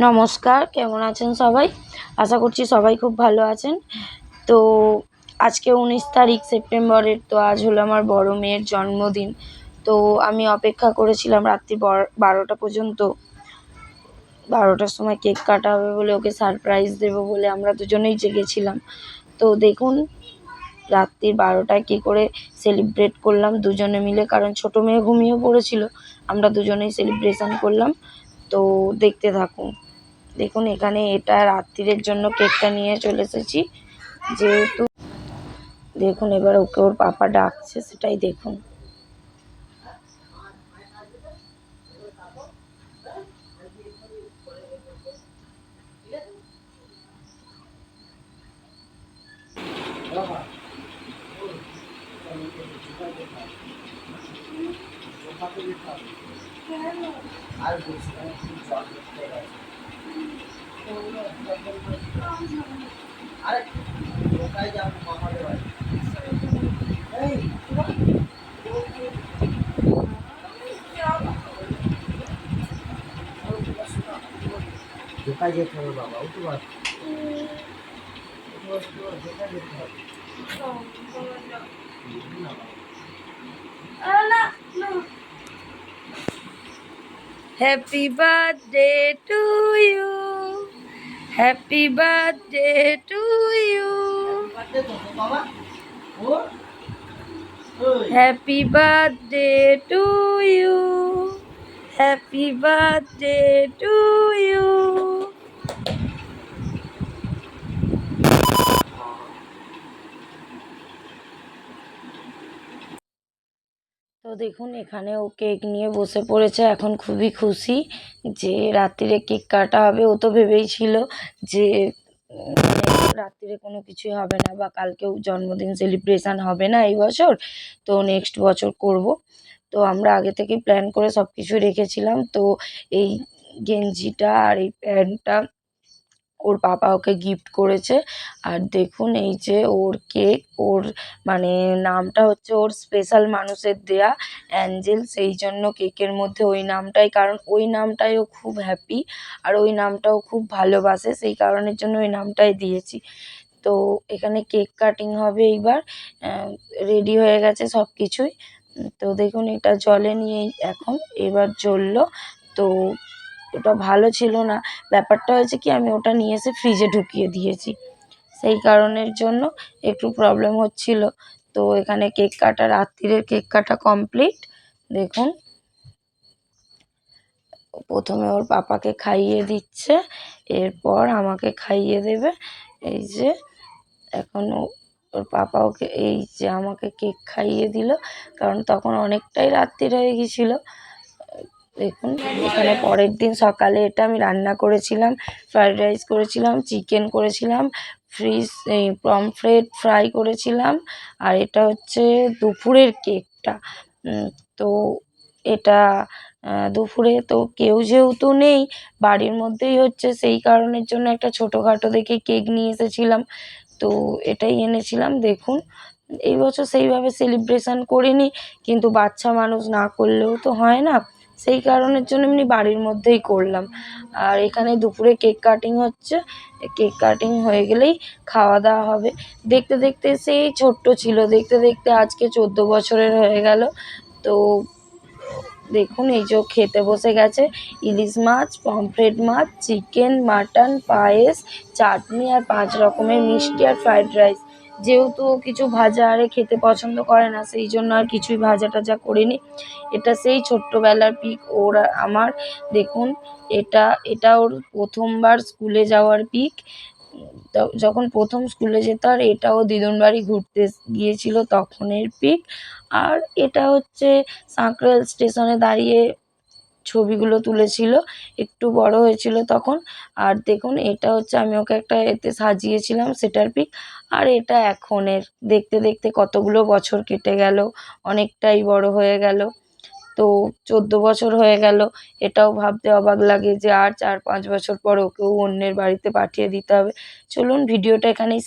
নমস্কার, কেমন আছেন সবাই? আশা করছি সবাই খুব ভালো আছেন। তো আজকে 19 তারিখ সেপ্টেম্বরের, তো আজ হলো আমার বড় মেয়ের জন্মদিন। তো আমি অপেক্ষা করেছিলাম রাত্রি 12টা পর্যন্ত। 12টার সময় কেক কাটা হবে বলে, ওকে সারপ্রাইজ দেবো বলে আমরা দুজনেই জেগেছিলাম। তো দেখুন রাত্রি 12টায় কী করে সেলিব্রেট করলাম দুজনে মিলে, কারণ ছোটো মেয়ে ঘুমিয়ে পড়েছিল, আমরা দুজনেই সেলিব্রেশন করলাম। তো দেখতে থাকুন। দেখুন এখানে এটা রাত্রির জন্য কেকটা নিয়ে চলে এসেছি, যেহেতু দেখুন এবার ওকে ওর পাপা ডাকছে, সেটাই দেখুন। কোথায় যেতে হবে বাবা? উঠে বস, কোথায় যেতে হবে? Happy birthday to you, happy birthday to you, বাবা ও happy birthday to you, happy birthday to you. তো দেখুন এখানে ও কেক নিয়ে বসে পড়েছে, এখন খুবই খুশি যে রাত্রিরে কেক কাটা হবে। ও তো ভেবেই ছিল যে রাত্রিরে কোনো কিছুই হবে না, বা কালকেও জন্মদিন সেলিব্রেশন হবে না এই বছর, তো নেক্সট বছর করব। তো আমরা আগে থেকেই প্ল্যান করে সব কিছু রেখেছিলাম। তো এই গেঞ্জিটা আর এই প্যান্টটা ওর বাবা ওকে গিফট করেছে। আর দেখুন এই যে ওর কেক, ওর মানে নামটা হচ্ছে ওর স্পেশাল মানুষের দেয়া, অ্যাঞ্জেল, সেই জন্য কেকের মধ্যে ওই নামটাই, কারণ ওই নামটাই ও খুব হ্যাপি আর ওই নামটাও খুব ভালোবাসে, সেই কারণের জন্য ওই নামটাই দিয়েছি। তো এখানে কেক কাটিং হবে এইবার, রেডি হয়ে গেছে সব কিছুই। তো দেখুন এটা জ্বলেনি এখন, এবার জ্বললো। তো ওটা ভালো ছিল না, ব্যাপারটা হয়েছে কি আমি ওটা নিয়ে এসে ফ্রিজে ঢুকিয়ে দিয়েছি, সেই কারণের জন্য একটু প্রবলেম হচ্ছিল। তো এখানে কেক কাটা, রাত্রিরের কেক কাটা কমপ্লিট। দেখুন প্রথমে ওর পাপাকে খাইয়ে দিচ্ছে, এরপর আমাকে খাইয়ে দেবে। এই যে এখন ওর পাপা ওকে এই যে আমাকে কেক খাইয়ে দিল, কারণ তখন অনেকটাই রাত্রি হয়ে গিয়েছিল। দেখুন এখানে পরের দিন সকালে এটা আমি রান্না করেছিলাম, ফ্রাইড রাইস করেছিলাম, চিকেন করেছিলাম, পমফ্রেট ফ্রাই করেছিলাম। আর এটা হচ্ছে দুপুরের কেকটা। তো এটা দুপুরে তো কেউ যেহেতু নেই, বাড়ির মধ্যেই হচ্ছে, সেই কারণের জন্য একটা ছোটোখাটো দেখে কেক নিয়ে এসেছিলাম। তো এটাই এনেছিলাম। দেখুন এই বছর সেইভাবে সেলিব্রেশন করিনি, কিন্তু বাচ্চা মানুষ না করলেও তো হয় না, সেই কারণের জন্য এমনি বাড়ির মধ্যেই করলাম। আর এখানে দুপুরে কেক কাটিং হচ্ছে, কেক কাটিং হয়ে গেলেই খাওয়া দাওয়া হবে। দেখতে দেখতে সেই ছোট্ট ছিল, দেখতে দেখতে আজকে 14 বছরের হয়ে গেল। তো দেখুন এই যে খেতে বসে গেছে, ইলিশ মাছ, পমফ্রেট মাছ, চিকেন, মাটন, পায়েস, চাটনি আর 5 রকমের মিষ্টি আর ফ্রাইড রাইস। যেহেতু কিছু ভাজা আরে খেতে পছন্দ করে না, সেই জন্য আর কিছুই ভাজা টাজা করিনি। এটা সেই ছোট্টবেলার পিক ওর আর আমার। দেখুন এটা এটা ওর প্রথমবার স্কুলে যাওয়ার পিক, যখন প্রথম স্কুলে যেত, আর এটাও দিদুন বাড়ি ঘুরতে গিয়েছিল তখনের পিক। আর এটা হচ্ছে সাঁকরাইল স্টেশনে দাঁড়িয়ে ছবিগুলো তুলেছিল, একটু বড় হয়েছিল তখন। আর দেখুন এটা হচ্ছে আমি ওকে একটা এতে সাজিয়েছিলাম, সেটার পিক। আর এটা এখনের, দেখতে দেখতে কতগুলো বছর কেটে গেল, অনেকটাই বড় হয়ে গেল। তো 14 বছর হয়ে গেল, এটাও ভাবতে অবাক লাগে যে আর 4-5 বছর পর ওকেও অন্যের বাড়িতে পাঠিয়ে দিতে হবে। চলুন ভিডিওটা এখানেই শেষ।